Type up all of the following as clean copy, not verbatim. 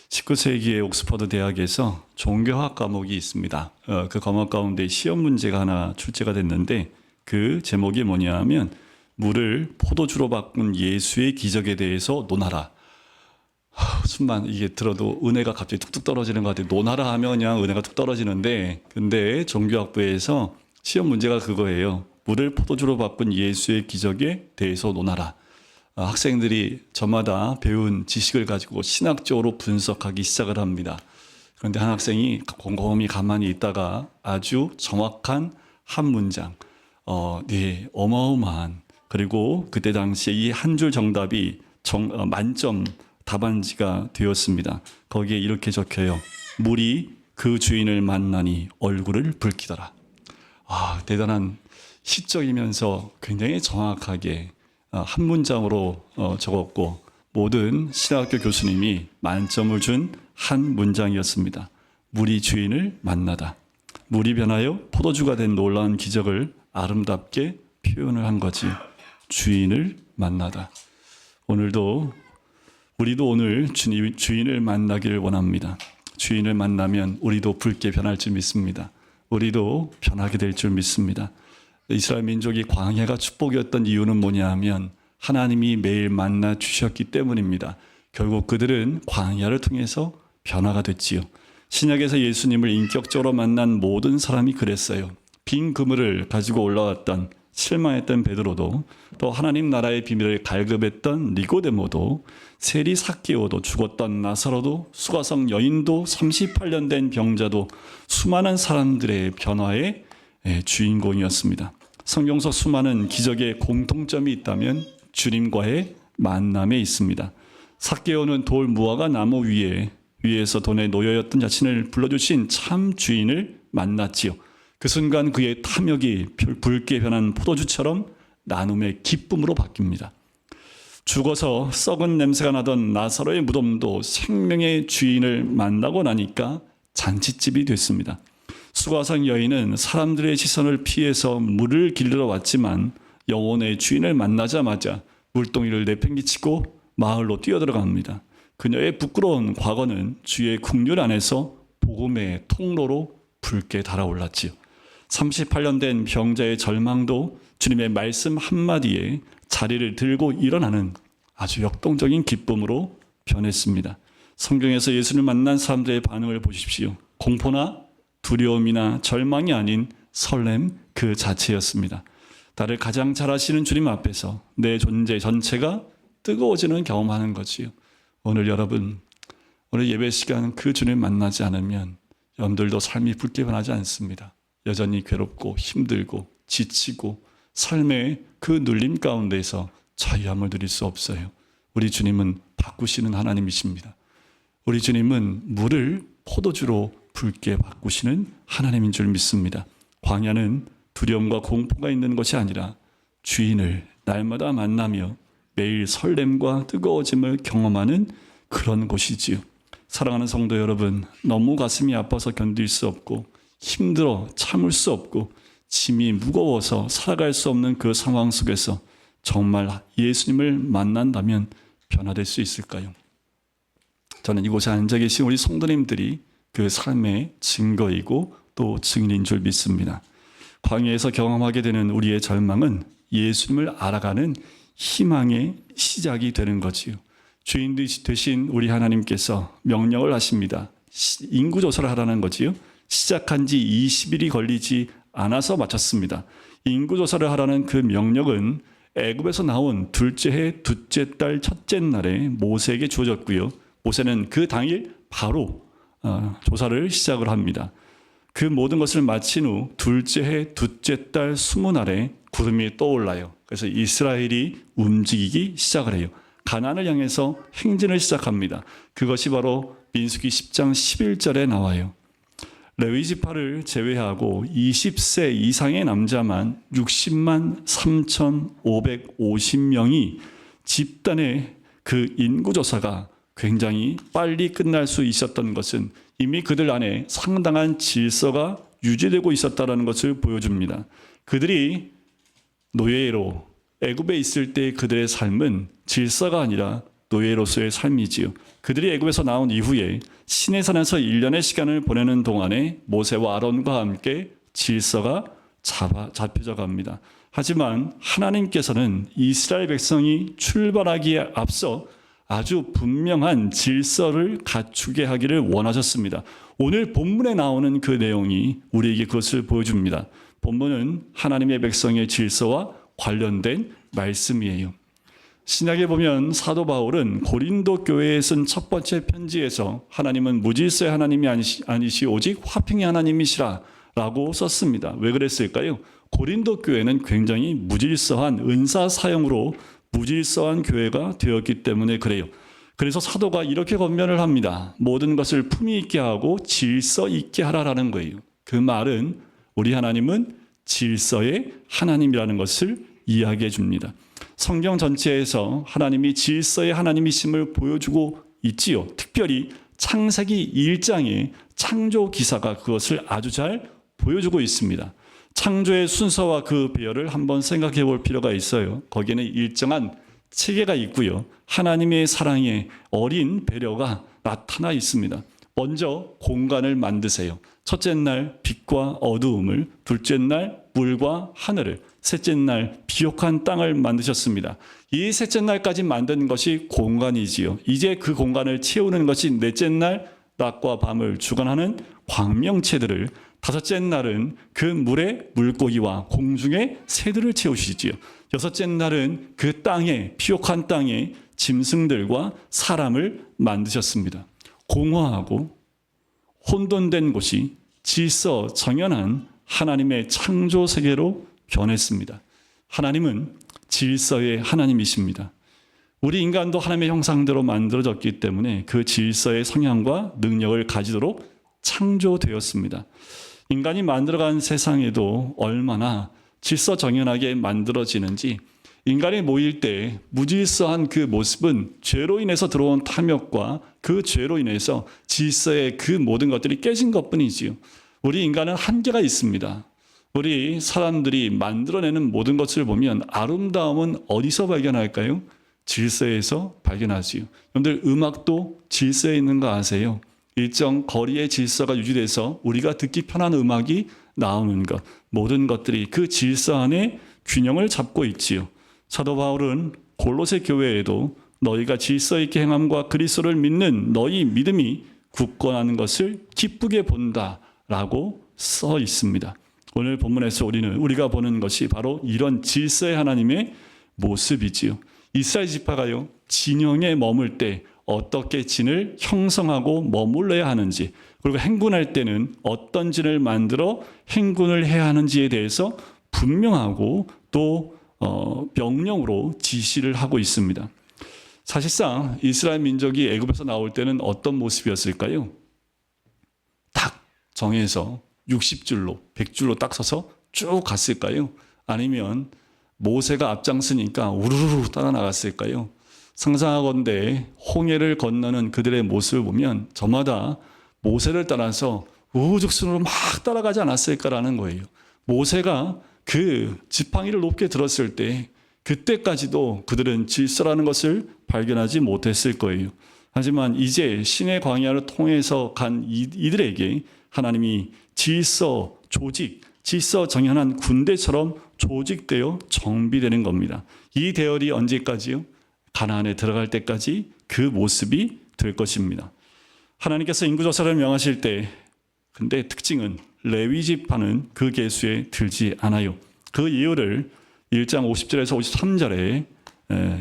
19세기의 옥스퍼드 대학에서 종교학 과목이 있습니다. 그 과목 가운데 시험 문제가 하나 출제가 됐는데 그 제목이 뭐냐면 물을 포도주로 바꾼 예수의 기적에 대해서 논하라. 순간 이게 들어도 은혜가 갑자기 툭툭 떨어지는 것 같아요. 논하라 하면 그냥 은혜가 툭 떨어지는데, 근데 종교학부에서 시험 문제가 그거예요. 물을 포도주로 바꾼 예수의 기적에 대해서 논하라. 학생들이 저마다 배운 지식을 가지고 신학적으로 분석하기 시작을 합니다. 그런데 한 학생이 곰곰이 가만히 있다가 아주 정확한 한 문장, 어마어마한, 그리고 그때 당시에 이 한 줄 정답이 만점 답안지가 되었습니다. 거기에 이렇게 적혀요. 물이 그 주인을 만나니 얼굴을 붉히더라. 대단한 시적이면서 굉장히 정확하게 한 문장으로 적었고, 모든 신학교 교수님이 만점을 준 한 문장이었습니다. 물이 주인을 만나다. 물이 변하여 포도주가 된 놀라운 기적을 아름답게 표현을 한 거지. 주인을 만나다. 우리도 오늘 주인을 만나기를 원합니다. 주인을 만나면 우리도 붉게 변할 줄 믿습니다. 우리도 변하게 될 줄 믿습니다. 이스라엘 민족이 광야가 축복이었던 이유는 뭐냐 하면 하나님이 매일 만나 주셨기 때문입니다. 결국 그들은 광야를 통해서 변화가 됐지요. 신약에서 예수님을 인격적으로 만난 모든 사람이 그랬어요. 빈 그물을 가지고 올라왔던 실망했던 베드로도, 또 하나님 나라의 비밀을 갈급했던 니고데모도, 세리 삭개오도, 죽었던 나사로도, 수가성 여인도, 38년 된 병자도 수많은 사람들의 변화의 주인공이었습니다. 성경서 수많은 기적의 공통점이 있다면 주님과의 만남에 있습니다. 삭개오는 돌 무화과 나무 위에서 돈에 놓여있던 자신을 불러주신 참 주인을 만났지요. 그 순간 그의 탐욕이 붉게 변한 포도주처럼 나눔의 기쁨으로 바뀝니다. 죽어서 썩은 냄새가 나던 나사로의 무덤도 생명의 주인을 만나고 나니까 잔치집이 됐습니다. 수가성 여인은 사람들의 시선을 피해서 물을 길러 왔지만 영혼의 주인을 만나자마자 물동이를 내팽개치고 마을로 뛰어들어갑니다. 그녀의 부끄러운 과거는 주의 국률 안에서 복음의 통로로 붉게 달아올랐지요. 38년 된 병자의 절망도 주님의 말씀 한마디에 자리를 들고 일어나는 아주 역동적인 기쁨으로 변했습니다. 성경에서 예수를 만난 사람들의 반응을 보십시오. 공포나 두려움이나 절망이 아닌 설렘 그 자체였습니다. 나를 가장 잘 아시는 주님 앞에서 내 존재 전체가 뜨거워지는 경험하는 거지요. 오늘 예배 시간 그 주님 만나지 않으면 여러분들도 삶이 붉게 변하지 않습니다. 여전히 괴롭고 힘들고 지치고 삶의 그 눌림 가운데서 자유함을 누릴 수 없어요. 우리 주님은 바꾸시는 하나님이십니다. 우리 주님은 물을 포도주로 붉게 바꾸시는 하나님인 줄 믿습니다. 광야는 두려움과 공포가 있는 것이 아니라 주인을 날마다 만나며 매일 설렘과 뜨거워짐을 경험하는 그런 곳이지요. 사랑하는 성도 여러분, 너무 가슴이 아파서 견딜 수 없고 힘들어 참을 수 없고 짐이 무거워서 살아갈 수 없는 그 상황 속에서 정말 예수님을 만난다면 변화될 수 있을까요? 저는 이곳에 앉아 계신 우리 성도님들이 그 삶의 증거이고 또 증인인 줄 믿습니다. 광야에서 경험하게 되는 우리의 절망은 예수님을 알아가는 희망의 시작이 되는 거지요. 주인 되신 우리 하나님께서 명령을 하십니다. 인구조사를 하라는 거지요. 시작한 지 20일이 걸리지 않아서 마쳤습니다. 인구조사를 하라는 그 명령은 애굽에서 나온 둘째 해 둘째 달 첫째 날에 모세에게 주어졌고요. 모세는 그 당일 바로 조사를 시작을 합니다. 그 모든 것을 마친 후 둘째 해 둘째 달 20날에 구름이 떠올라요. 그래서 이스라엘이 움직이기 시작을 해요. 가나안을 향해서 행진을 시작합니다. 그것이 바로 민수기 10장 11절에 나와요. 레위 지파를 제외하고 20세 이상의 남자만 60만 3,550명이 집단의 그 인구조사가 굉장히 빨리 끝날 수 있었던 것은 이미 그들 안에 상당한 질서가 유지되고 있었다는 것을 보여줍니다. 그들이 노예로 애굽에 있을 때 그들의 삶은 질서가 아니라 노예로서의 삶이지요. 그들이 애굽에서 나온 이후에 시내산에서 1년의 시간을 보내는 동안에 모세와 아론과 함께 질서가 잡혀져 갑니다. 하지만 하나님께서는 이스라엘 백성이 출발하기에 앞서 아주 분명한 질서를 갖추게 하기를 원하셨습니다. 오늘 본문에 나오는 그 내용이 우리에게 그것을 보여줍니다. 본문은 하나님의 백성의 질서와 관련된 말씀이에요. 신약에 보면 사도 바울은 고린도 교회에 쓴 첫 번째 편지에서 하나님은 무질서의 하나님이 아니시 오직 화평의 하나님이시라 라고 썼습니다. 왜 그랬을까요? 고린도 교회는 굉장히 무질서한 은사 사용으로 무질서한 교회가 되었기 때문에 그래요. 그래서 사도가 이렇게 권면을 합니다. 모든 것을 품위 있게 하고 질서 있게 하라라는 거예요. 그 말은 우리 하나님은 질서의 하나님이라는 것을 이야기해 줍니다. 성경 전체에서 하나님이 질서의 하나님이심을 보여주고 있지요. 특별히 창세기 1장의 창조 기사가 그것을 아주 잘 보여주고 있습니다. 창조의 순서와 그 배열을 한번 생각해 볼 필요가 있어요. 거기에는 일정한 체계가 있고요. 하나님의 사랑의 어린 배려가 나타나 있습니다. 먼저 공간을 만드세요. 첫째 날 빛과 어두움을, 둘째 날 물과 하늘을, 셋째 날 비옥한 땅을 만드셨습니다. 이 셋째 날까지 만든 것이 공간이지요. 이제 그 공간을 채우는 것이 넷째 날 낮과 밤을 주관하는 광명체들을, 다섯째 날은 그 물에 물고기와 공중의 새들을 채우시지요. 여섯째 날은 그 땅에, 비옥한 땅에 짐승들과 사람을 만드셨습니다. 공허하고 혼돈된 곳이 질서 정연한 하나님의 창조 세계로 변했습니다. 하나님은 질서의 하나님이십니다. 우리 인간도 하나님의 형상대로 만들어졌기 때문에 그 질서의 성향과 능력을 가지도록 창조되었습니다. 인간이 만들어간 세상에도 얼마나 질서정연하게 만들어지는지, 인간이 모일 때 무질서한 그 모습은 죄로 인해서 들어온 탐욕과 그 죄로 인해서 질서의 그 모든 것들이 깨진 것뿐이지요. 우리 인간은 한계가 있습니다. 우리 사람들이 만들어내는 모든 것을 보면 아름다움은 어디서 발견할까요? 질서에서 발견하지요. 여러분들, 음악도 질서에 있는 거 아세요? 일정 거리의 질서가 유지돼서 우리가 듣기 편한 음악이 나오는 것, 모든 것들이 그 질서 안에 균형을 잡고 있지요. 사도 바울은 골로새 교회에도 너희가 질서 있게 행함과 그리스도를 믿는 너희 믿음이 굳건하는 것을 기쁘게 본다라고 써 있습니다. 오늘 본문에서 우리가 보는 것이 바로 이런 질서의 하나님의 모습이지요. 이스라엘 지파가요, 진영에 머물 때 어떻게 진을 형성하고 머물러야 하는지, 그리고 행군할 때는 어떤 진을 만들어 행군을 해야 하는지에 대해서 분명하고 또 명령으로 지시를 하고 있습니다. 사실상 이스라엘 민족이 애굽에서 나올 때는 어떤 모습이었을까요? 딱 정해서 60줄로 100줄로 딱 서서 쭉 갔을까요? 아니면 모세가 앞장서니까 우르르 따라 나갔을까요? 상상하건대 홍해를 건너는 그들의 모습을 보면 저마다 모세를 따라서 우후죽순으로 막 따라가지 않았을까라는 거예요. 모세가 그 지팡이를 높게 들었을 때 그때까지도 그들은 질서라는 것을 발견하지 못했을 거예요. 하지만 이제 신의 광야를 통해서 간 이들에게 하나님이 질서, 조직, 질서 정연한 군대처럼 조직되어 정비되는 겁니다. 이 대열이 언제까지요? 가나안에 들어갈 때까지 그 모습이 될 것입니다. 하나님께서 인구조사를 명하실 때, 근데 특징은 레위 지파는 그 계수에 들지 않아요. 그 이유를 1장 50절에서 53절에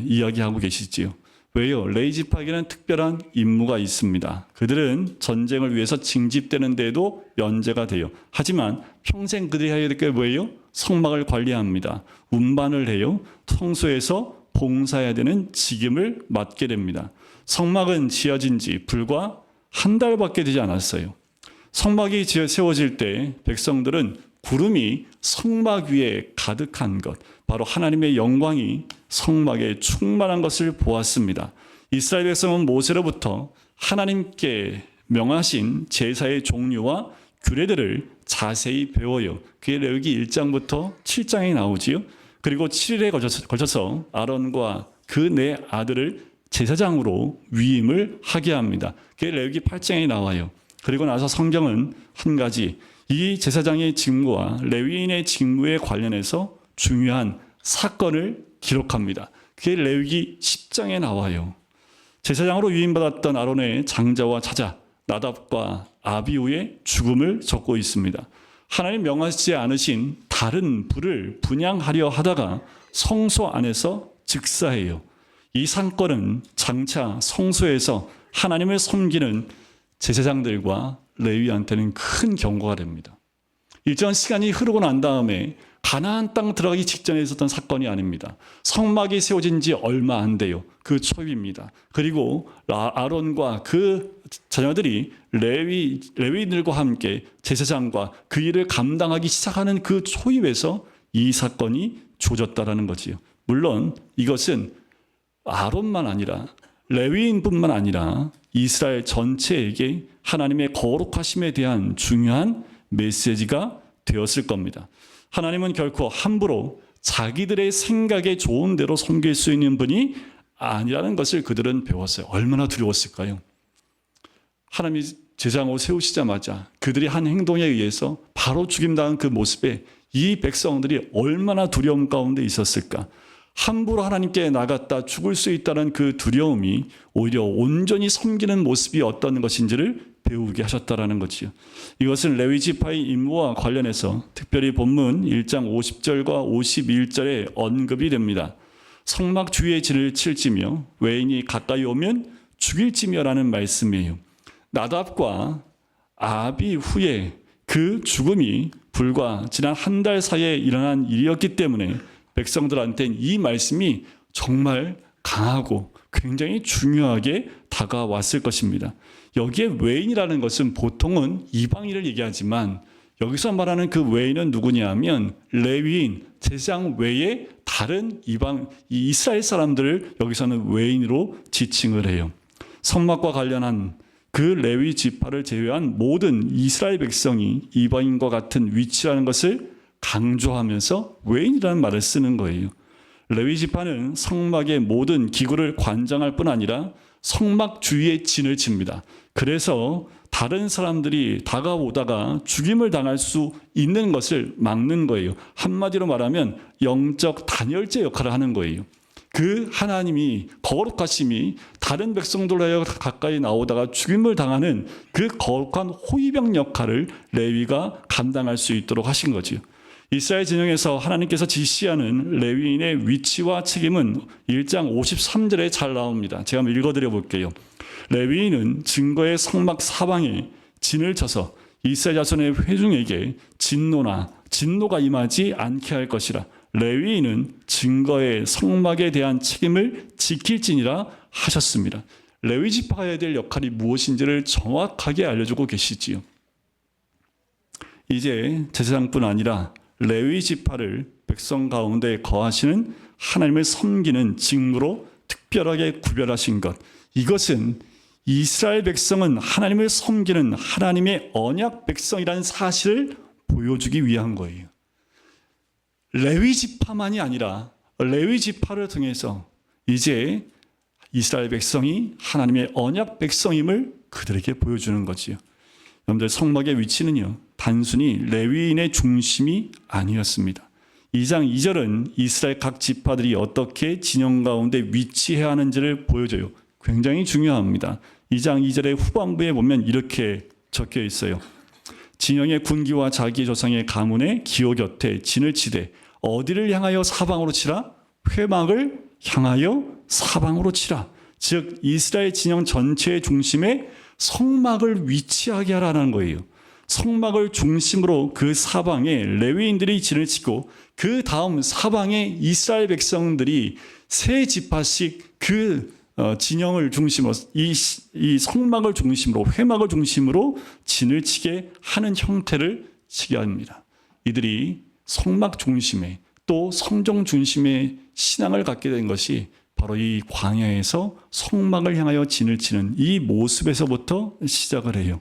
이야기하고 계시지요. 왜요? 레위 지파에게는 특별한 임무가 있습니다. 그들은 전쟁을 위해서 징집되는 데에도 연재가 돼요. 하지만 평생 그들이 해야 될 게 뭐예요? 성막을 관리합니다. 운반을 해요. 성소에서 봉사해야 되는 직임을 맡게 됩니다. 성막은 지어진 지 불과 한 달밖에 되지 않았어요. 성막이 세워질 때 백성들은 구름이 성막 위에 가득한 것, 바로 하나님의 영광이 성막에 충만한 것을 보았습니다. 이스라엘 백성은 모세로부터 하나님께 명하신 제사의 종류와 규례들을 자세히 배워요. 그게 레위기 1장부터 7장에 나오지요. 그리고 7일에 걸쳐서 아론과 그 네 아들을 제사장으로 위임을 하게 합니다. 그게 레위기 8장에 나와요. 그리고 나서 성경은 한 가지 이 제사장의 직무와 레위인의 직무에 관련해서 중요한 사건을 기록합니다. 그게 레위기 10장에 나와요. 제사장으로 위임받았던 아론의 장자와 차자 나답과 아비후의 죽음을 적고 있습니다. 하나님 명하시지 않으신 다른 불을 분향하려 하다가 성소 안에서 즉사해요. 이 사건은 장차 성소에서 하나님을 섬기는 제사장들과 레위한테는 큰 경고가 됩니다. 일정한 시간이 흐르고 난 다음에 가나안 땅 들어가기 직전에 있었던 사건이 아닙니다. 성막이 세워진 지 얼마 안 돼요. 그 초입니다. 그리고 아론과 그 자녀들이 레위인들과 함께 제사장과 그 일을 감당하기 시작하는 그 초입에서 이 사건이 조졌다라는 거지요. 물론 이것은 아론만 아니라 레위인뿐만 아니라 이스라엘 전체에게 하나님의 거룩하심에 대한 중요한 메시지가 되었을 겁니다. 하나님은 결코 함부로 자기들의 생각에 좋은 대로 섬길 수 있는 분이 아니라는 것을 그들은 배웠어요. 얼마나 두려웠을까요? 하나님이 제사장으로 세우시자마자 그들이 한 행동에 의해서 바로 죽임당한 그 모습에 이 백성들이 얼마나 두려움 가운데 있었을까? 함부로 하나님께 나갔다 죽을 수 있다는 그 두려움이 오히려 온전히 섬기는 모습이 어떤 것인지를 배우게 하셨다라는 거지요. 이것은 레위 지파의 임무와 관련해서 특별히 본문 1장 50절과 51절에 언급이 됩니다. 성막 주위에 진을 칠지며 외인이 가까이 오면 죽일지며라는 말씀이에요. 나답과 아비 후에 그 죽음이 불과 지난 한 달 사이에 일어난 일이었기 때문에 백성들한테는 이 말씀이 정말 강하고 굉장히 중요하게 다가왔을 것입니다. 여기에 외인이라는 것은 보통은 이방인을 얘기하지만 여기서 말하는 그 외인은 누구냐 하면 레위인, 제사장 외에 다른 이스라엘 사람들을 여기서는 외인으로 지칭을 해요. 성막과 관련한 그 레위 지파를 제외한 모든 이스라엘 백성이 이방인과 같은 위치라는 것을 강조하면서 외인이라는 말을 쓰는 거예요. 레위 지파는 성막의 모든 기구를 관장할 뿐 아니라 성막 주위에 진을 칩니다. 그래서 다른 사람들이 다가오다가 죽임을 당할 수 있는 것을 막는 거예요. 한마디로 말하면 영적 단열재 역할을 하는 거예요. 그 하나님이 거룩하심이 다른 백성들로 가까이 나오다가 죽임을 당하는 그 거룩한 호위병 역할을 레위가 감당할 수 있도록 하신 거죠. 이스라엘 진영에서 하나님께서 지시하는 레위인의 위치와 책임은 1장 53절에 잘 나옵니다. 제가 한번 읽어드려 볼게요. 레위인은 증거의 성막 사방에 진을 쳐서 이스라엘 자손의 회중에게 진노가 임하지 않게 할 것이라. 레위인은 증거의 성막에 대한 책임을 지킬지니라 하셨습니다. 레위 지파가 해야 될 역할이 무엇인지를 정확하게 알려주고 계시지요. 이제 제사장뿐 아니라 레위 지파를 백성 가운데 거하시는 하나님을 섬기는 직무로 특별하게 구별하신 것. 이것은 이스라엘 백성은 하나님을 섬기는 하나님의 언약 백성이라는 사실을 보여주기 위한 거예요. 레위 지파만이 아니라 레위 지파를 통해서 이제 이스라엘 백성이 하나님의 언약 백성임을 그들에게 보여주는 거지요. 여러분들 성막의 위치는요, 단순히 레위인의 중심이 아니었습니다. 2장 2절은 이스라엘 각 지파들이 어떻게 진영 가운데 위치해야 하는지를 보여줘요. 굉장히 중요합니다. 2장 2절의 후반부에 보면 이렇게 적혀 있어요. 진영의 군기와 자기 조상의 가문의 기호 곁에 진을 치되 어디를 향하여 사방으로 치라? 회막을 향하여 사방으로 치라. 즉 이스라엘 진영 전체의 중심에 성막을 위치하게 하라는 거예요. 성막을 중심으로 그 사방에 레위인들이 진을 치고 그 다음 사방에 이스라엘 백성들이 세 지파씩 그 진영을 중심으로 이 성막을 중심으로 회막을 중심으로 진을 치게 하는 형태를 치게 합니다. 이들이 성막 중심에 또 성정 중심의 신앙을 갖게 된 것이 바로 이 광야에서 성막을 향하여 진을 치는 이 모습에서부터 시작을 해요.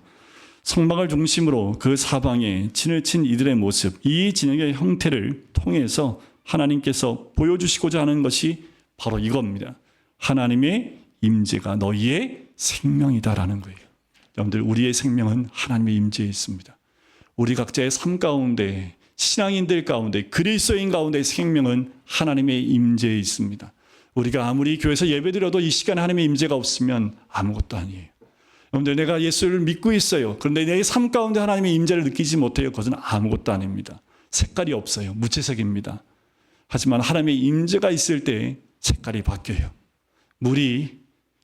성막을 중심으로 그 사방에 진을 친 이들의 모습, 이 진영의 형태를 통해서 하나님께서 보여주시고자 하는 것이 바로 이겁니다. 하나님의 임재가 너희의 생명이다라는 거예요. 여러분들, 우리의 생명은 하나님의 임재에 있습니다. 우리 각자의 삶 가운데, 신앙인들 가운데, 그리스도인 가운데 생명은 하나님의 임재에 있습니다. 우리가 아무리 교회에서 예배드려도 이 시간에 하나님의 임재가 없으면 아무것도 아니에요. 여러분들, 내가 예수를 믿고 있어요. 그런데 내 삶 가운데 하나님의 임재를 느끼지 못해요. 그것은 아무것도 아닙니다. 색깔이 없어요. 무채색입니다. 하지만 하나님의 임재가 있을 때 색깔이 바뀌어요. 물이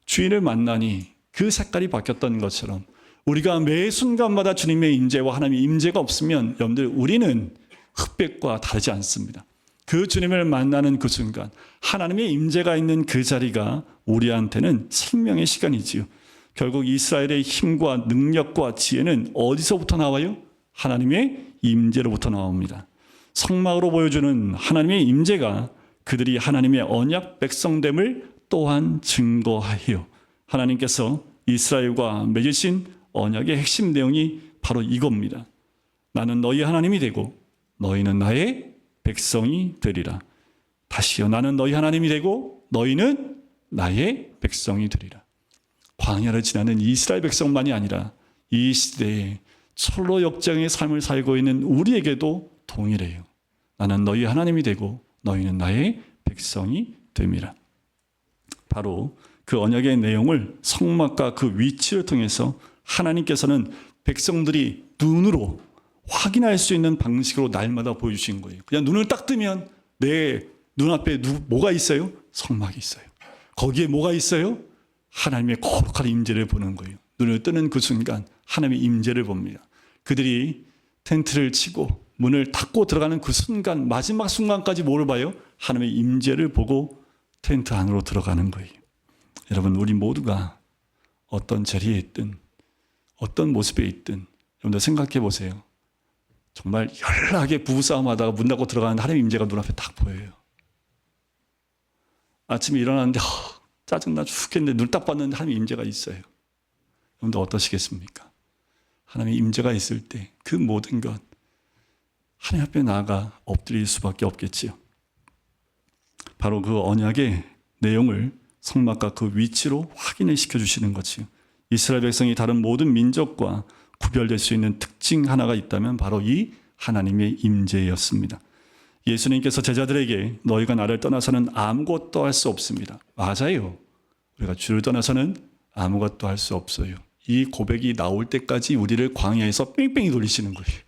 주인을 만나니 그 색깔이 바뀌었던 것처럼 우리가 매 순간마다 주님의 임재와 하나님의 임재가 없으면 여러분들, 우리는 흑백과 다르지 않습니다. 그 주님을 만나는 그 순간, 하나님의 임재가 있는 그 자리가 우리한테는 생명의 시간이지요. 결국 이스라엘의 힘과 능력과 지혜는 어디서부터 나와요? 하나님의 임재로부터 나옵니다. 성막으로 보여주는 하나님의 임재가 그들이 하나님의 언약 백성됨을 또한 증거하여, 하나님께서 이스라엘과 맺으신 언약의 핵심 내용이 바로 이겁니다. 나는 너희 하나님이 되고 너희는 나의 백성이 되리라. 다시요, 나는 너희 하나님이 되고 너희는 나의 백성이 되리라. 광야를 지나는 이스라엘 백성만이 아니라 이 시대에 철로 역장의 삶을 살고 있는 우리에게도 동일해요. 나는 너희 하나님이 되고 너희는 나의 백성이 됨이라. 바로 그 언약의 내용을 성막과 그 위치를 통해서 하나님께서는 백성들이 눈으로 확인할 수 있는 방식으로 날마다 보여주신 거예요. 그냥 눈을 딱 뜨면 내 눈앞에 뭐가 있어요? 성막이 있어요. 거기에 뭐가 있어요? 하나님의 거룩한 임재를 보는 거예요. 눈을 뜨는 그 순간 하나님의 임재를 봅니다. 그들이 텐트를 치고 문을 닫고 들어가는 그 순간, 마지막 순간까지 뭘 봐요? 하나님의 임재를 보고 텐트 안으로 들어가는 거예요. 여러분, 우리 모두가 어떤 자리에 있든 어떤 모습에 있든 여러분들 생각해 보세요. 정말 연락하게 부부싸움하다가 문 닫고 들어가는 하나님의 임재가 눈앞에 딱 보여요. 아침에 일어났는데 짜증나 죽겠는데 눈 딱 봤는데 하나님의 임재가 있어요. 여러분들 어떠시겠습니까? 하나님의 임재가 있을 때 그 모든 것 하나님 앞에 나아가 엎드릴 수밖에 없겠지요. 바로 그 언약의 내용을 성막과 그 위치로 확인을 시켜주시는 거지요. 이스라엘 백성이 다른 모든 민족과 구별될 수 있는 특징 하나가 있다면 바로 이 하나님의 임재였습니다. 예수님께서 제자들에게 너희가 나를 떠나서는 아무것도 할 수 없습니다. 맞아요. 우리가 주를 떠나서는 아무것도 할 수 없어요. 이 고백이 나올 때까지 우리를 광야에서 뺑뺑이 돌리시는 거예요.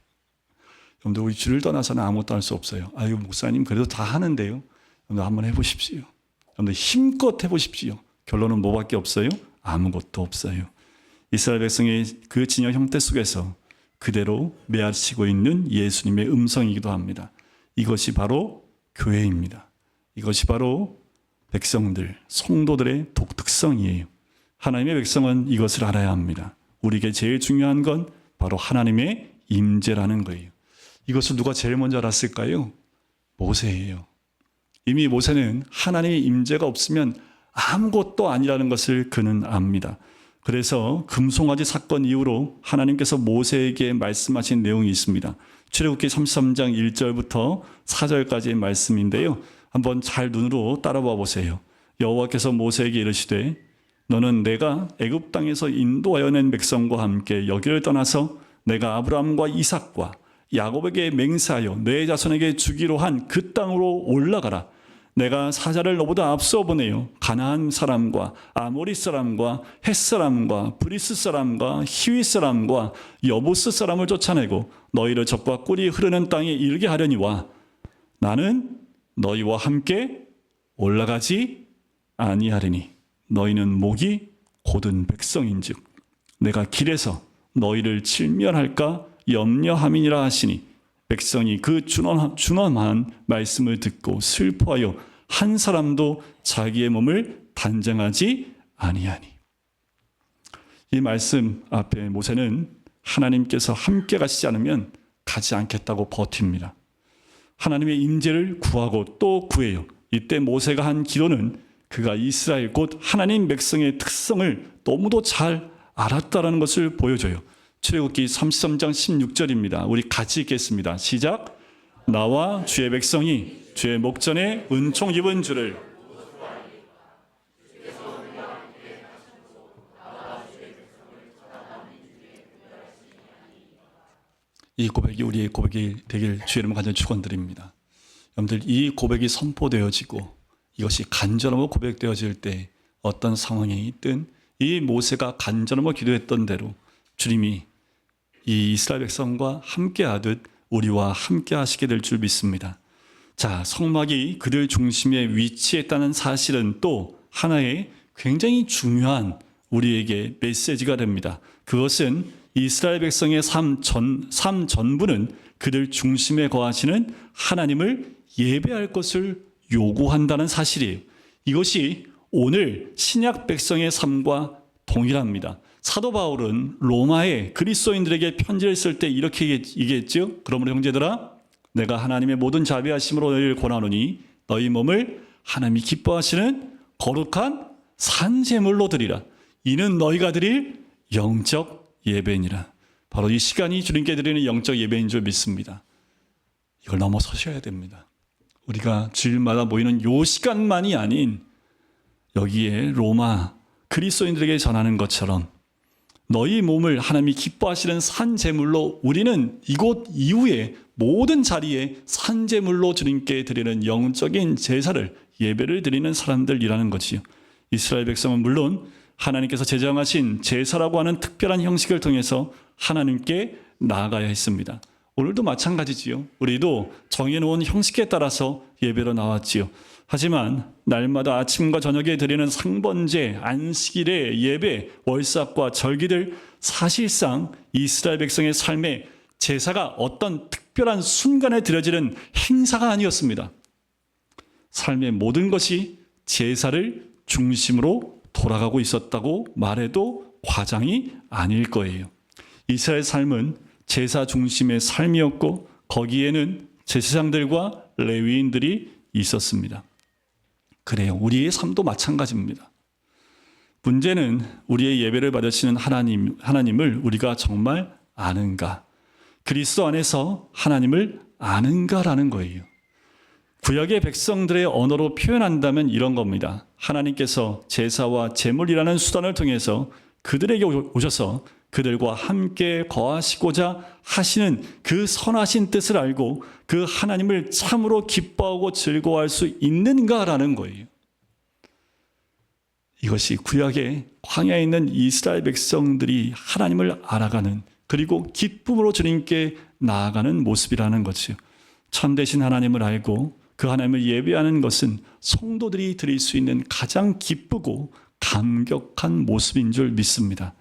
여러분들, 우리 주를 떠나서는 아무것도 할 수 없어요. 아유, 목사님 그래도 다 하는데요. 여러분들 한번 해보십시오. 여러분들 힘껏 해보십시오. 결론은 뭐밖에 없어요? 아무것도 없어요. 이스라엘 백성의 그 진영 형태 속에서 그대로 메아치고 있는 예수님의 음성이기도 합니다. 이것이 바로 교회입니다. 이것이 바로 백성들, 성도들의 독특성이에요. 하나님의 백성은 이것을 알아야 합니다. 우리에게 제일 중요한 건 바로 하나님의 임재라는 거예요. 이것을 누가 제일 먼저 알았을까요? 모세예요. 이미 모세는 하나님의 임재가 없으면 아무것도 아니라는 것을 그는 압니다. 그래서 금송아지 사건 이후로 하나님께서 모세에게 말씀하신 내용이 있습니다. 출애굽기 33장 1절부터 4절까지의 말씀인데요. 한번 잘 눈으로 따라봐 보세요. 여호와께서 모세에게 이르시되 너는 내가 애굽 땅에서 인도하여 낸 백성과 함께 여기를 떠나서 내가 아브라함과 이삭과 야곱에게 맹세하여 내 자손에게 주기로 한 그 땅으로 올라가라. 내가 사자를 너보다 앞서 보내요. 가나안 사람과 아모리 사람과 헷 사람과 브리스 사람과 히윗 사람과 여부스 사람을 쫓아내고 너희를 적과 꿀이 흐르는 땅에 이르게 하려니와 나는 너희와 함께 올라가지 아니하리니 너희는 목이 곧은 백성인즉 내가 길에서 너희를 칠멸할까 염려함이니라 하시니 백성이 그 준엄한 말씀을 듣고 슬퍼하여 한 사람도 자기의 몸을 단장하지 아니하니. 이 말씀 앞에 모세는 하나님께서 함께 가시지 않으면 가지 않겠다고 버팁니다. 하나님의 임재를 구하고 또 구해요. 이때 모세가 한 기도는 그가 이스라엘 곧 하나님 백성의 특성을 너무도 잘 알았다라는 것을 보여줘요. 출애굽기 33장 16절입니다. 우리 같이 읽겠습니다. 시작. 나와 주의 백성이 주의 목전에 은총 입은 줄을 이 고백이 우리의 고백이 되길 주의 이름으로 간절히 축원드립니다. 여러분들, 이 고백이 선포되어지고 이것이 간절함으로 고백되어질 때 어떤 상황에 있든 이 모세가 간절함으로 기도했던 대로 주님이 이 이스라엘 백성과 함께하듯 우리와 함께 하시게 될 줄 믿습니다. 자, 성막이 그들 중심에 위치했다는 사실은 또 하나의 굉장히 중요한 우리에게 메시지가 됩니다. 그것은 이스라엘 백성의 삶 전부는 그들 중심에 거하시는 하나님을 예배할 것을 요구한다는 사실이에요. 이것이 오늘 신약 백성의 삶과 동일합니다. 사도 바울은 로마의 그리스도인들에게 편지를 쓸 때 이렇게 얘기했죠. 그러므로 형제들아, 내가 하나님의 모든 자비하심으로 너희를 권하노니 너희 몸을 하나님이 기뻐하시는 거룩한 산제물로 드리라. 이는 너희가 드릴 영적 예배니라. 바로 이 시간이 주님께 드리는 영적 예배인 줄 믿습니다. 이걸 넘어서셔야 됩니다. 우리가 주일마다 모이는 이 시간만이 아닌 여기에 로마 그리스도인들에게 전하는 것처럼 너희 몸을 하나님이 기뻐하시는 산제물로, 우리는 이곳 이후에 모든 자리에 산제물로 주님께 드리는 영적인 제사를, 예배를 드리는 사람들이라는 것이요. 이스라엘 백성은 물론 하나님께서 제정하신 제사라고 하는 특별한 형식을 통해서 하나님께 나아가야 했습니다. 오늘도 마찬가지지요. 우리도 정해놓은 형식에 따라서 예배로 나왔지요. 하지만 날마다 아침과 저녁에 드리는 상번제, 안식일의 예배, 월삭과 절기들, 사실상 이스라엘 백성의 삶에 제사가 어떤 특별한 순간에 드려지는 행사가 아니었습니다. 삶의 모든 것이 제사를 중심으로 돌아가고 있었다고 말해도 과장이 아닐 거예요. 이스라엘 삶은 제사 중심의 삶이었고 거기에는 제사장들과 레위인들이 있었습니다. 그래요. 우리의 삶도 마찬가지입니다. 문제는 우리의 예배를 받으시는 하나님을 우리가 정말 아는가? 그리스도 안에서 하나님을 아는가라는 거예요. 구약의 백성들의 언어로 표현한다면 이런 겁니다. 하나님께서 제사와 제물이라는 수단을 통해서 그들에게 오셔서 그들과 함께 거하시고자 하시는 그 선하신 뜻을 알고 그 하나님을 참으로 기뻐하고 즐거워할 수 있는가라는 거예요. 이것이 구약의 광야에 있는 이스라엘 백성들이 하나님을 알아가는, 그리고 기쁨으로 주님께 나아가는 모습이라는 거죠. 참되신 하나님을 알고 그 하나님을 예배하는 것은 성도들이 드릴 수 있는 가장 기쁘고 감격한 모습인 줄 믿습니다.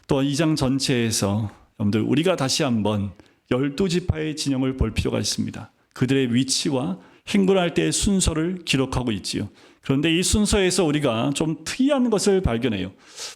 또 2장 전체에서 여러분들, 우리가 다시 한번 12지파의 진영을 볼 필요가 있습니다. 그들의 위치와 행군할 때의 순서를 기록하고 있지요. 그런데 이 순서에서 우리가 좀 특이한 것을 발견해요.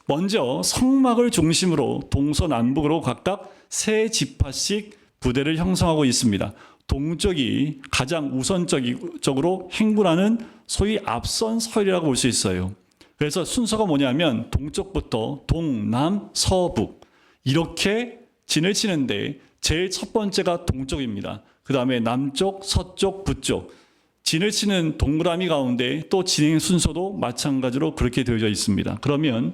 먼저 성막을 중심으로 동서남북으로 각각 3지파씩 부대를 형성하고 있습니다. 동쪽이 가장 우선적으로 행군하는 소위 앞선 서열이라고 볼 수 있어요. 그래서 순서가 뭐냐면 동쪽부터 동남 서북 이렇게 진을 치는데 제일 첫 번째가 동쪽입니다. 그 다음에 남쪽, 서쪽, 북쪽. 진을 치는 동그라미 가운데 또 진행 순서도 마찬가지로 그렇게 되어져 있습니다. 그러면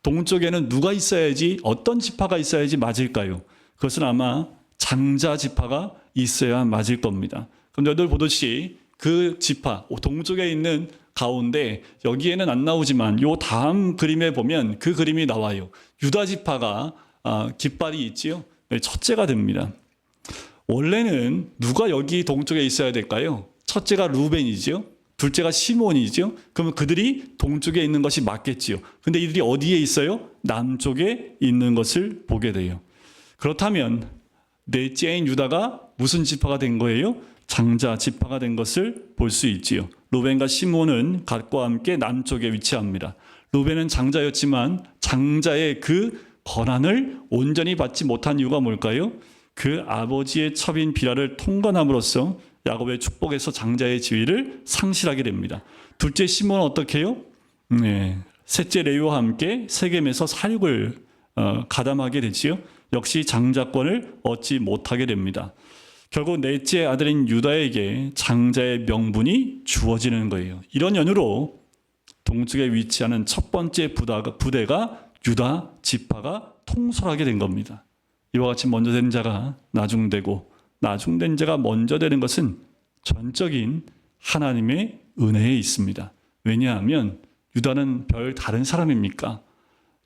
동쪽에는 누가 있어야지, 어떤 지파가 있어야지 맞을까요? 그것은 아마 장자 지파가 있어야 맞을 겁니다. 그럼 여러분들 보듯이 그 지파, 동쪽에 있는 가운데 여기에는 안 나오지만 요 다음 그림에 보면 그 그림이 나와요. 유다 지파가 깃발이 있지요. 첫째가 됩니다. 원래는 누가 여기 동쪽에 있어야 될까요? 첫째가 루벤이지요. 둘째가 시몬이지요. 그러면 그들이 동쪽에 있는 것이 맞겠지요. 근데 이들이 어디에 있어요? 남쪽에 있는 것을 보게 돼요. 그렇다면 넷째인 유다가 무슨 지파가 된 거예요? 장자 지파가 된 것을 볼 수 있지요. 루벤과 시몬은 갓과 함께 남쪽에 위치합니다. 루벤은 장자였지만 장자의 그 권한을 온전히 받지 못한 이유가 뭘까요? 그 아버지의 첩인 비라를 통과함으로써 야곱의 축복에서 장자의 지위를 상실하게 됩니다. 둘째 시몬은 어떻게 해요? 셋째 레위와 함께 세겜에서 사륙을 가담하게 되지요. 역시 장자권을 얻지 못하게 됩니다. 결국 넷째 아들인 유다에게 장자의 명분이 주어지는 거예요. 이런 연유로 동쪽에 위치하는 첫 번째 부대가 유다 지파가 통솔하게 된 겁니다. 이와 같이 먼저 된 자가 나중되고 나중된 자가 먼저 되는 것은 전적인 하나님의 은혜에 있습니다. 왜냐하면 유다는 별 다른 사람입니까?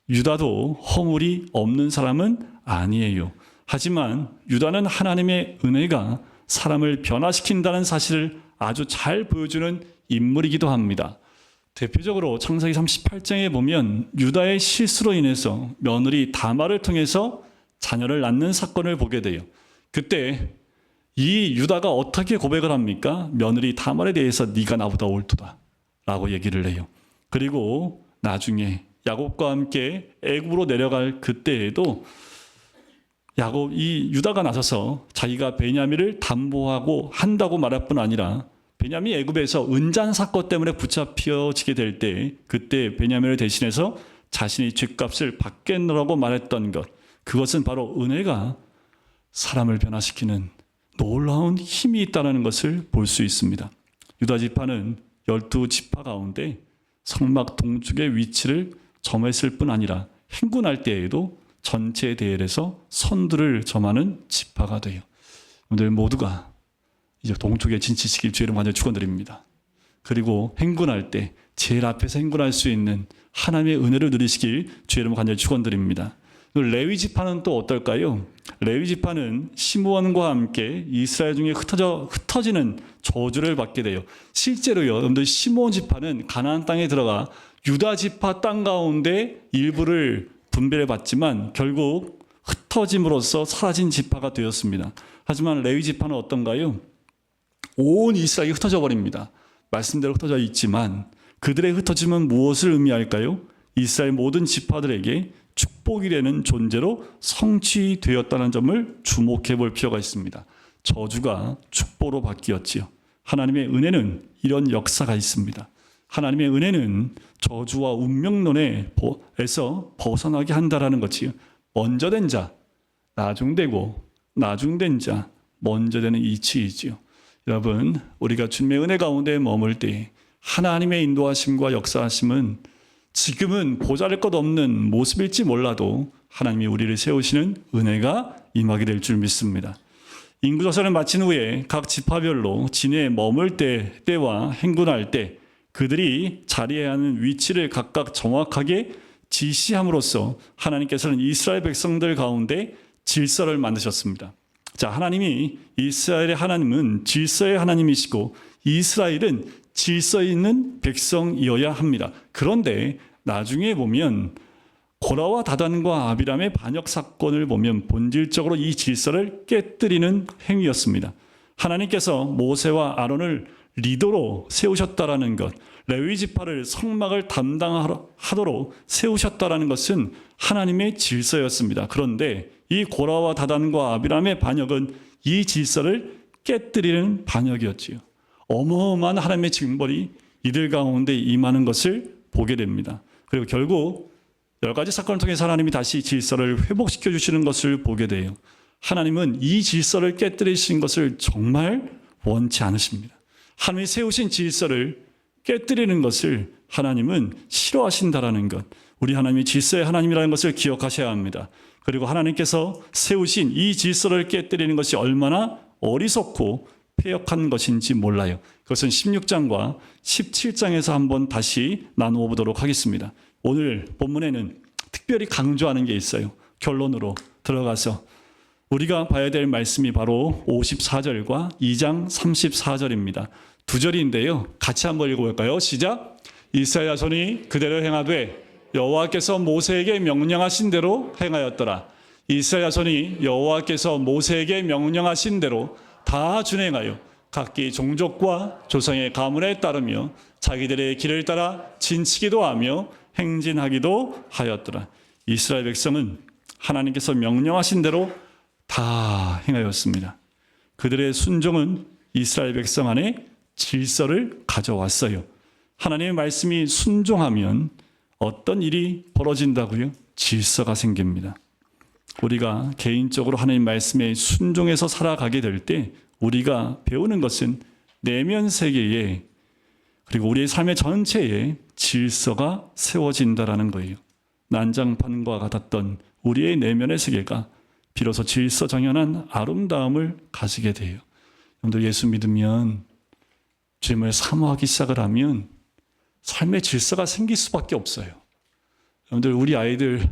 유다도 허물이 없는 사람은 아니에요. 하지만 유다는 하나님의 은혜가 사람을 변화시킨다는 사실을 아주 잘 보여주는 인물이기도 합니다. 대표적으로 창세기 38장에 보면 유다의 실수로 인해서 며느리 다말을 통해서 자녀를 낳는 사건을 보게 돼요. 그때 이 유다가 어떻게 고백을 합니까? 며느리 다말에 대해서 네가 나보다 옳도다 라고 얘기를 해요. 그리고 나중에 야곱과 함께 애굽으로 내려갈 그때에도 이 유다가 나서서 자기가 베냐민을 담보하고 한다고 말할 뿐 아니라 베냐민이 애굽에서 은잔 사건 때문에 붙잡혀지게 될 때 그때 베냐민을 대신해서 자신이 죗값을 받겠노라고 말했던 것, 그것은 바로 은혜가 사람을 변화시키는 놀라운 힘이 있다는 것을 볼 수 있습니다. 유다 지파는 12지파 가운데 성막 동쪽의 위치를 점했을 뿐 아니라 행군할 때에도 전체 대열에서 선두를 점하는 지파가 돼요. 오늘 모두가 이제 동쪽에 진치시길 주의 이름 간절히 축원드립니다. 그리고 행군할 때 제일 앞에서 행군할 수 있는 하나님의 은혜를 누리시길 주의 이름 간절히 축원드립니다. 레위 지파는 또 어떨까요? 레위 지파는 시므온과 함께 이스라엘 중에 흩어지는 저주를 받게 돼요. 실제로요, 여러분들 시므온 지파는 가나안 땅에 들어가 유다 지파 땅 가운데 일부를 분배를 받지만 결국 흩어짐으로써 사라진 지파가 되었습니다. 하지만 레위 지파는 어떤가요? 온 이스라엘이 흩어져 버립니다. 말씀대로 흩어져 있지만 그들의 흩어짐은 무엇을 의미할까요? 이스라엘 모든 지파들에게 축복이 되는 존재로 성취되었다는 점을 주목해 볼 필요가 있습니다. 저주가 축복으로 바뀌었지요. 하나님의 은혜는 이런 역사가 있습니다. 하나님의 은혜는 저주와 운명론에서 벗어나게 한다라는 것이요. 먼저 된 자, 나중되고 나중된 자, 먼저 되는 이치이지요. 여러분, 우리가 주님의 은혜 가운데 머물 때 하나님의 인도하심과 역사하심은 지금은 보잘것없는 모습일지 몰라도 하나님이 우리를 세우시는 은혜가 임하게 될 줄 믿습니다. 인구조사를 마친 후에 각 지파별로 진해에 머물 때와 행군할 때 그들이 자리해야 하는 위치를 각각 정확하게 지시함으로써 하나님께서는 이스라엘 백성들 가운데 질서를 만드셨습니다. 자, 하나님이 이스라엘의 하나님은 질서의 하나님이시고 이스라엘은 질서 있는 백성이어야 합니다. 그런데 나중에 보면 고라와 다단과 아비람의 반역 사건을 보면 본질적으로 이 질서를 깨뜨리는 행위였습니다. 하나님께서 모세와 아론을 리더로 세우셨다라는 것, 레위 지파를 성막을 담당하도록 세우셨다라는 것은 하나님의 질서였습니다. 그런데 이 고라와 다단과 아비람의 반역은 이 질서를 깨뜨리는 반역이었지요. 어마어마한 하나님의 징벌이 이들 가운데 임하는 것을 보게 됩니다. 그리고 결국 여러 가지 사건을 통해서 하나님이 다시 질서를 회복시켜 주시는 것을 보게 돼요. 하나님은 이 질서를 깨뜨리신 것을 정말 원치 않으십니다. 하나님이 세우신 질서를 깨뜨리는 것을 하나님은 싫어하신다라는 것, 우리 하나님이 질서의 하나님이라는 것을 기억하셔야 합니다. 그리고 하나님께서 세우신 이 질서를 깨뜨리는 것이 얼마나 어리석고 패역한 것인지 몰라요. 그것은 16장과 17장에서 한번 다시 나누어 보도록 하겠습니다. 오늘 본문에는 특별히 강조하는 게 있어요. 결론으로 들어가서 우리가 봐야 될 말씀이 바로 54절과 2장 34절입니다. 두 절인데요. 같이 한번 읽어볼까요? 시작. 이스라엘 자손이 그대로 행하되 여호와께서 모세에게 명령하신 대로 행하였더라. 이스라엘 자손이 여호와께서 모세에게 명령하신 대로 다 준행하여 각기 종족과 조상의 가문에 따르며 자기들의 길을 따라 진치기도 하며 행진하기도 하였더라. 이스라엘 백성은 하나님께서 명령하신 대로 다 행하였습니다. 그들의 순종은 이스라엘 백성 안에 질서를 가져왔어요. 하나님의 말씀이 순종하면 어떤 일이 벌어진다고요? 질서가 생깁니다. 우리가 개인적으로 하나님 말씀에 순종해서 살아가게 될 때 우리가 배우는 것은 내면 세계에 그리고 우리의 삶의 전체에 질서가 세워진다라는 거예요. 난장판과 같았던 우리의 내면의 세계가 비로소 질서정연한 아름다움을 가지게 돼요. 여러분들 예수 믿으면 주님을 사모하기 시작을 하면 삶의 질서가 생길 수밖에 없어요. 여러분들 우리 아이들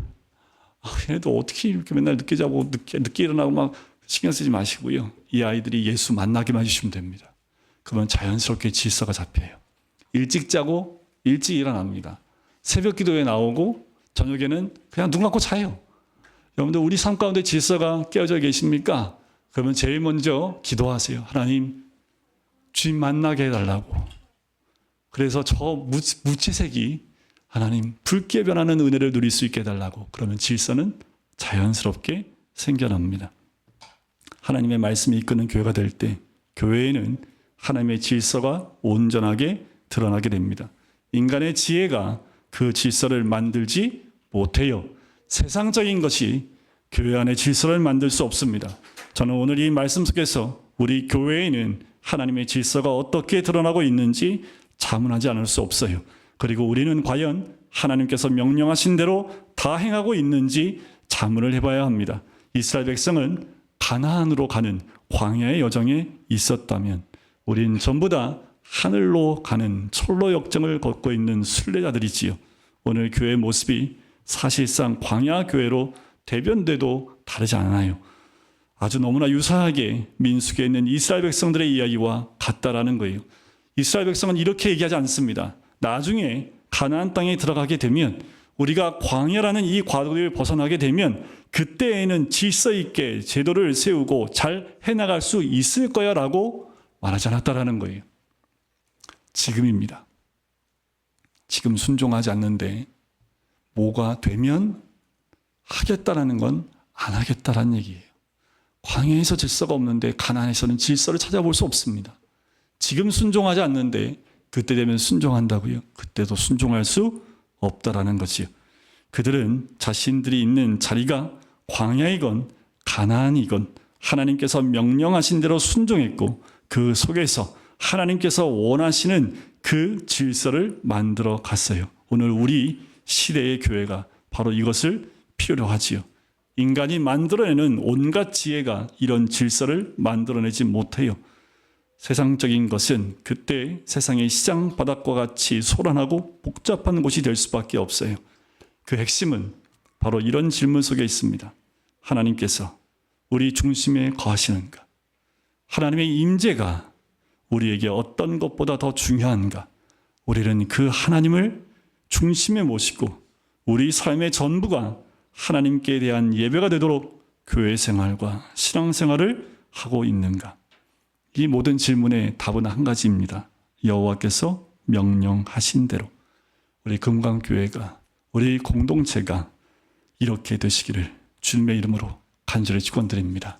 얘네도 어떻게 이렇게 맨날 늦게 자고 늦게 일어나고 막 신경 쓰지 마시고요. 이 아이들이 예수 만나기만 해주시면 됩니다. 그러면 자연스럽게 질서가 잡혀요. 일찍 자고 일찍 일어납니다. 새벽 기도에 나오고 저녁에는 그냥 눈 감고 자요. 여러분들 우리 삶 가운데 질서가 깨어져 계십니까? 그러면 제일 먼저 기도하세요. 하나님 주님 만나게 해달라고. 그래서 저 무채색이 하나님 붉게 변하는 은혜를 누릴 수 있게 해달라고. 그러면 질서는 자연스럽게 생겨납니다. 하나님의 말씀이 이끄는 교회가 될 때 교회에는 하나님의 질서가 온전하게 드러나게 됩니다. 인간의 지혜가 그 질서를 만들지 못해요. 세상적인 것이 교회 안의 질서를 만들 수 없습니다. 저는 오늘 이 말씀 속에서 우리 교회에는 하나님의 질서가 어떻게 드러나고 있는지 자문하지 않을 수 없어요. 그리고 우리는 과연 하나님께서 명령하신 대로 다 행하고 있는지 자문을 해봐야 합니다. 이스라엘 백성은 가나안으로 가는 광야의 여정에 있었다면 우린 전부 다 하늘로 가는 철로 역정을 걷고 있는 순례자들이지요. 오늘 교회의 모습이 사실상 광야 교회로 대변돼도 다르지 않아요. 아주 너무나 유사하게 민수기에 있는 이스라엘 백성들의 이야기와 같다라는 거예요. 이스라엘 백성은 이렇게 얘기하지 않습니다. 나중에 가나안 땅에 들어가게 되면 우리가 광야라는 이 과도를 벗어나게 되면 그때에는 질서 있게 제도를 세우고 잘 해나갈 수 있을 거야 라고 말하지 않았다라는 거예요. 지금입니다. 지금 순종하지 않는데 뭐가 되면 하겠다라는 건 안 하겠다라는 얘기예요. 광야에서 질서가 없는데 가나안에서는 질서를 찾아볼 수 없습니다. 지금 순종하지 않는데 그때 되면 순종한다고요? 그때도 순종할 수 없다라는 거지요. 그들은 자신들이 있는 자리가 광야이건 가나안이건 하나님께서 명령하신 대로 순종했고 그 속에서 하나님께서 원하시는 그 질서를 만들어 갔어요. 오늘 우리 시대의 교회가 바로 이것을 필요로 하지요. 인간이 만들어내는 온갖 지혜가 이런 질서를 만들어내지 못해요. 세상적인 것은 그때 세상의 시장 바닥과 같이 소란하고 복잡한 곳이 될 수밖에 없어요. 그 핵심은 바로 이런 질문 속에 있습니다. 하나님께서 우리 중심에 거하시는가? 하나님의 임재가 우리에게 어떤 것보다 더 중요한가? 우리는 그 하나님을 중심에 모시고 우리 삶의 전부가 하나님께 대한 예배가 되도록 교회 생활과 신앙 생활을 하고 있는가? 이 모든 질문의 답은 한 가지입니다. 여호와께서 명령하신 대로 우리 금강교회가 우리 공동체가 이렇게 되시기를 주님의 이름으로 간절히 축원드립니다.